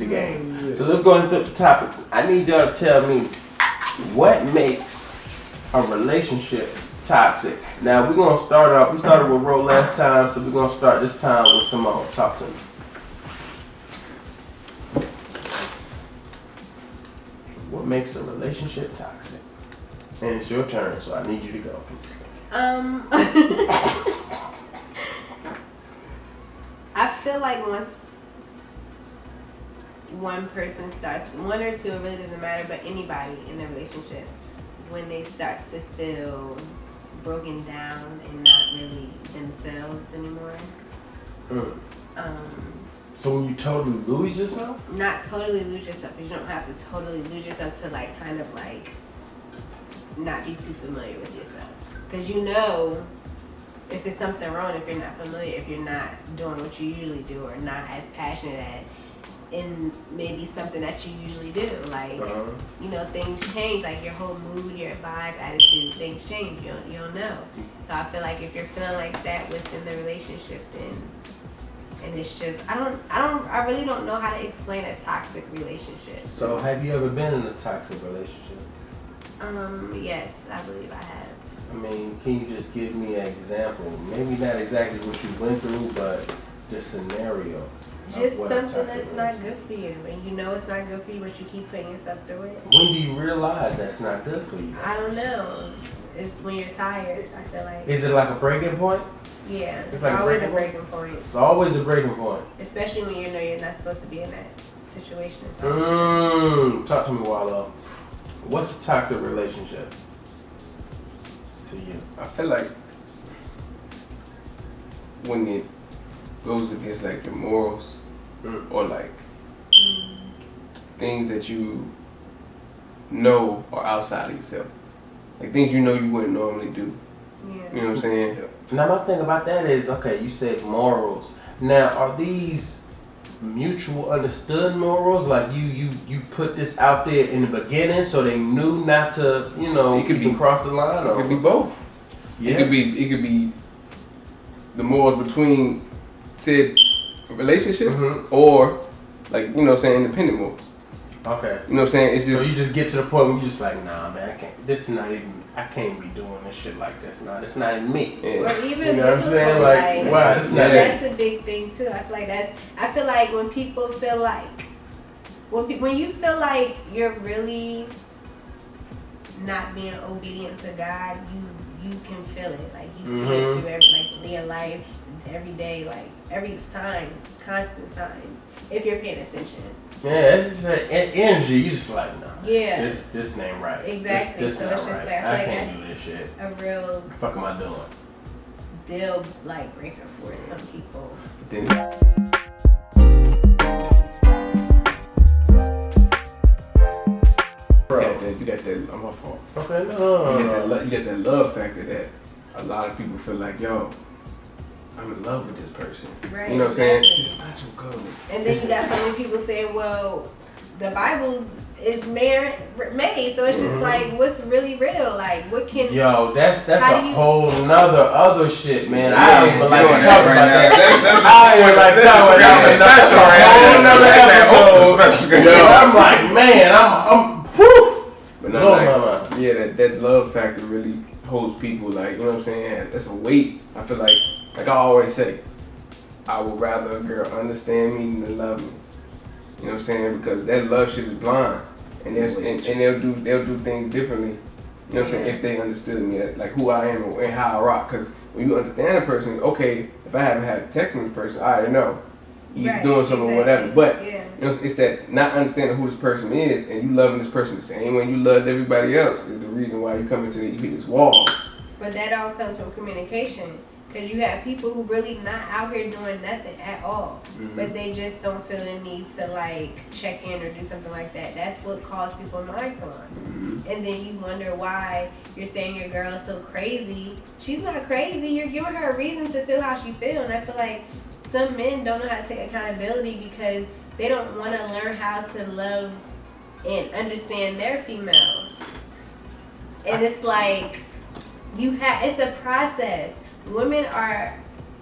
game. So let's go into the topic. I need y'all to tell me what makes a relationship toxic. Now we're gonna start off. We started with Ro last time, so we're gonna start this time with Simone. Talk to me. What makes a relationship toxic? And it's your turn, so I need you to go. I feel like once one person starts, one or two, it really doesn't matter, but anybody in a relationship, when they start to feel broken down and not really themselves anymore. So when you totally lose yourself? Not totally lose yourself, because you don't have to totally lose yourself to like kind of like not be too familiar with yourself. Because you know if it's something wrong, if you're not familiar, if you're not doing what you usually do or not as passionate at in maybe something that you usually do. Like, you know, things change, like your whole mood, your vibe, attitude, things change. You don't know. So I feel like if you're feeling like that within the relationship, then, and it's just, I really don't know how to explain a toxic relationship. So have you ever been in a toxic relationship? Yes, I believe I have. I mean, can you just give me an example? Maybe not exactly what you went through, but the scenario. Just something that's not good for you, and you know it's not good for you, but you keep putting yourself through it. When do you realize that's not good for you? I don't know. It's when you're tired, I feel like. Is it like a breaking point? Yeah, it's like always a breaking point. It's always a breaking point. Especially when you know you're not supposed to be in that situation. Talk to me, Wallo. What's a toxic relationship to you? I feel like when it goes against like your morals or like things that you know are outside of yourself, like things you know you wouldn't normally do. Yeah. You know what I'm saying? Now my thing about that is, okay, you said morals. Now are these mutual understood morals? Like you put this out there in the beginning so they knew not to, you know, it could be cross the line? It could be both. Yeah. It could be the morals between said relationship or like, you know what I'm saying, independent morals. Okay. You know what I'm saying? It's just so you just get to the point where you just like, nah man, I can't, this is not even, I can't be doing this shit like this. Nah, that's not even me. Yeah. Or even you know what I'm saying? Like, wow, that's not that's a big thing too. I feel like when people feel like when you feel like you're really not being obedient to God, you can feel it. Like you see it through your life, every day, like every constant signs, if you're paying attention. Yeah, it's just energy. You just like, no. Yeah. This ain't right. Exactly. This so not it's just right. like I can't do this shit. A real what the fuck am I doing? deal like breaker for some people. then you got that. I'm my fault. Okay, no. You got that love factor that a lot of people feel like, yo, I'm in love with this person. Right, you know what I'm saying? exactly. It's not so good. And then you got so many people saying, well, the Bible's is made, so it's just like, what's really real? Like, what can... Yo, that's a whole nother other shit, man. I don't even like to talk about that. I don't even like to talk about that. Whole nother episode. Yo, I'm like, man, I'm whew. But no, yeah, that love factor really holds people, like, you know what I'm saying? That's a weight. I feel like I always say, I would rather a girl understand me than love me. You know what I'm saying? Because that love shit is blind, and they'll do things differently. You know what I'm saying? If they understood me, like who I am and how I rock. Because when you understand a person, okay, if I haven't had text with this person, I already know he's doing something or whatever. But you know, it's that not understanding who this person is, and you loving this person the same way you loved everybody else is the reason why you come into you hit this wall. But that all comes from communication. Because you have people who really not out here doing nothing at all, but they just don't feel the need to like check in or do something like that. That's what calls people mind on. And then you wonder why you're saying your girl is so crazy. She's not crazy. You're giving her a reason to feel how she feels. And I feel like some men don't know how to take accountability because they don't want to learn how to love and understand their female. And it's like it's a process. Women are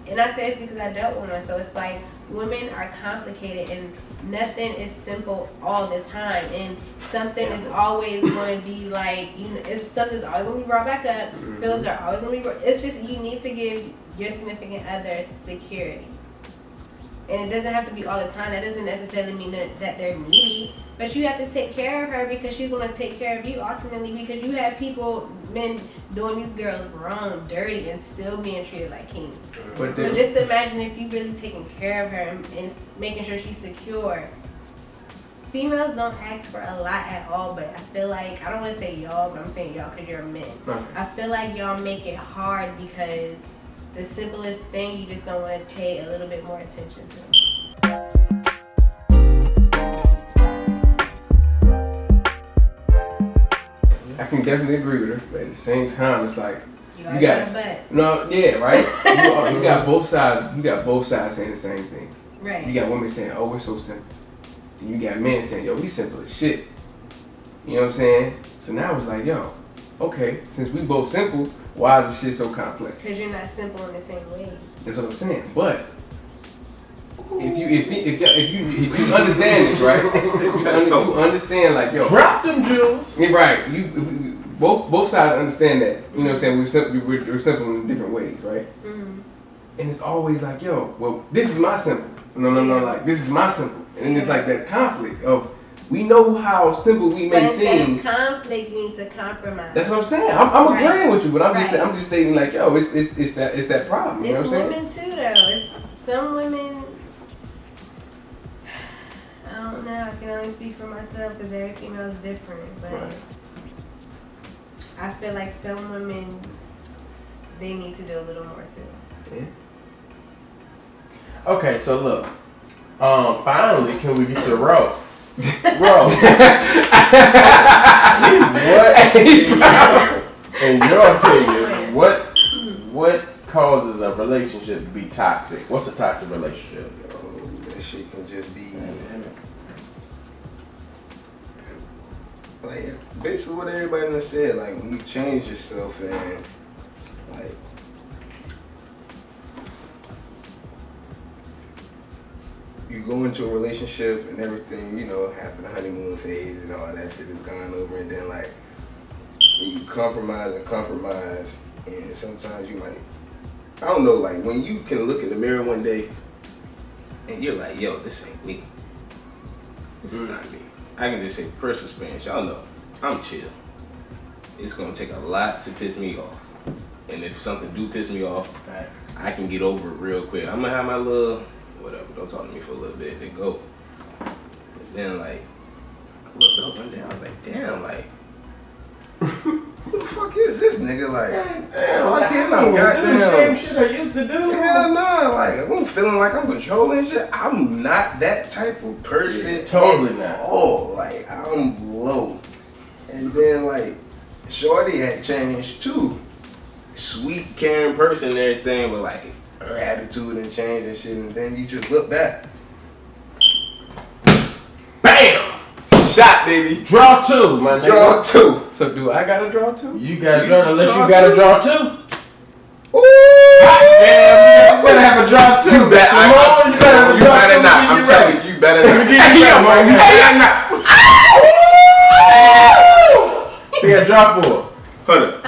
and I say it's because I dealt with one. So it's like women are complicated and nothing is simple all the time. And something is always going to be like, something's always going to be brought back up. Feelings are always going to be it's just, you need to give your significant other security. And it doesn't have to be all the time. That doesn't necessarily mean that they're needy. But you have to take care of her because she's going to take care of you ultimately, because you have men doing these girls wrong, dirty, and still being treated like kings. So just imagine if you really taking care of her and making sure she's secure. Females don't ask for a lot at all, but I feel like, I don't want to say y'all, but I'm saying y'all because you're men. Okay. I feel like y'all make it hard because the simplest thing you just don't want to pay a little bit more attention to. I can definitely agree with her, but at the same time, it's like You got a butt. No, yeah, right. you got both sides. You got both sides saying the same thing. Right. You got women saying, "Oh, we're so simple," and you got men saying, "Yo, we simple as shit." You know what I'm saying? So now it's like, yo, okay, since we both simple, why is this shit so complex? Because you're not simple in the same way. That's what I'm saying. But if you understand this, right? You understand, like, yo, Drop them jewels. yeah, right. You both sides understand that. You know what I'm saying? We're simple in different ways, right? Mm-hmm. And it's always like, yo, well, this is my simple. No, like, this is my simple. And then it's like that conflict of, we know how simple we may seem. But conflict, you need to compromise. That's what I'm saying. I'm Right. agreeing with you, but I'm Right. just stating, like, yo, it's that problem. You know It's what I'm saying? women too, though. It's some women. I don't know. I can only speak for myself because every female is different. But Right. I feel like some women, they need to do a little more too. Yeah. Okay, so look. Finally, can we get to row? Bro, in your opinion, what causes a relationship to be toxic? What's a toxic relationship? That shit can just be like basically what everybody done said. Like when you change yourself and like you go into a relationship and everything, you know, after the honeymoon phase and all that shit is gone over, and then like when you compromise, and sometimes you might, I don't know, like when you can look in the mirror one day and you're like, yo, this ain't me. This is not me. I can just say personal experience. Y'all know, I'm chill. It's gonna take a lot to piss me off. And if something do piss me off, I can get over it real quick. I'm gonna have my little, whatever, don't talk to me for a little bit, then go. But then like, I looked up one day, I was like, damn, like, who the fuck is this nigga? Like, Damn, I can't do the same shit I used to do. hell no, like I'm feeling like I'm controlling shit. I'm not that type of person. Yeah, totally not. Oh, like I'm low. And then like Shorty had changed too. Sweet, caring person and everything, but like her attitude and changed and shit, and then you just look back. Bam! Shot, baby. Draw two, my nigga. Draw two. So do I gotta draw too? You gotta draw unless you gotta draw two. Ooh! Damn, you better have a draw two. You better, Simone, you better have a you draw better two not. when I'm you telling ready. you, you better not. So you gotta draw four. Hold up.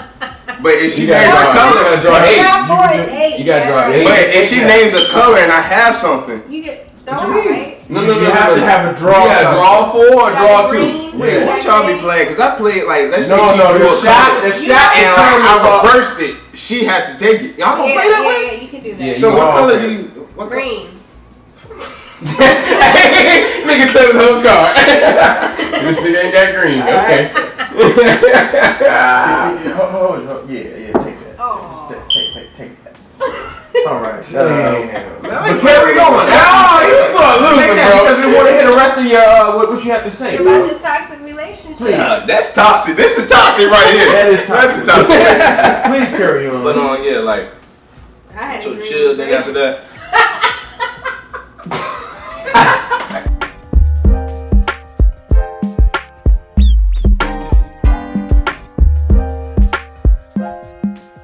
But if she You names gotta a draw. You color, gotta draw It's eight. not four, it's eight. You gotta draw right? eight. but if she names a color and I have something, You get What throw you it, mean? right? No, You have to have a draw. You gotta draw four or You draw got two. green, wait, you what got y'all be green. playing? Cause I played like, let's say No, she no, drew the a shot, color, the You shot and is like turning I off. reversed it. She has to take it. Y'all gonna play that way? Yeah, you can do that. Yeah, So you what are, color okay. do you? What color? Green. Nigga took his whole card. This nigga ain't got green. Okay. Yeah, take that. Oh. Take that. All right. Damn. But carry on. No, you so loser, bro. Because we want to hear the rest of your what you have to say. What bro. about your toxic relationship? That's toxic. This is toxic right here. That is toxic. That's toxic. Please carry on. But yeah, like I had so a green chill. Then face. after that,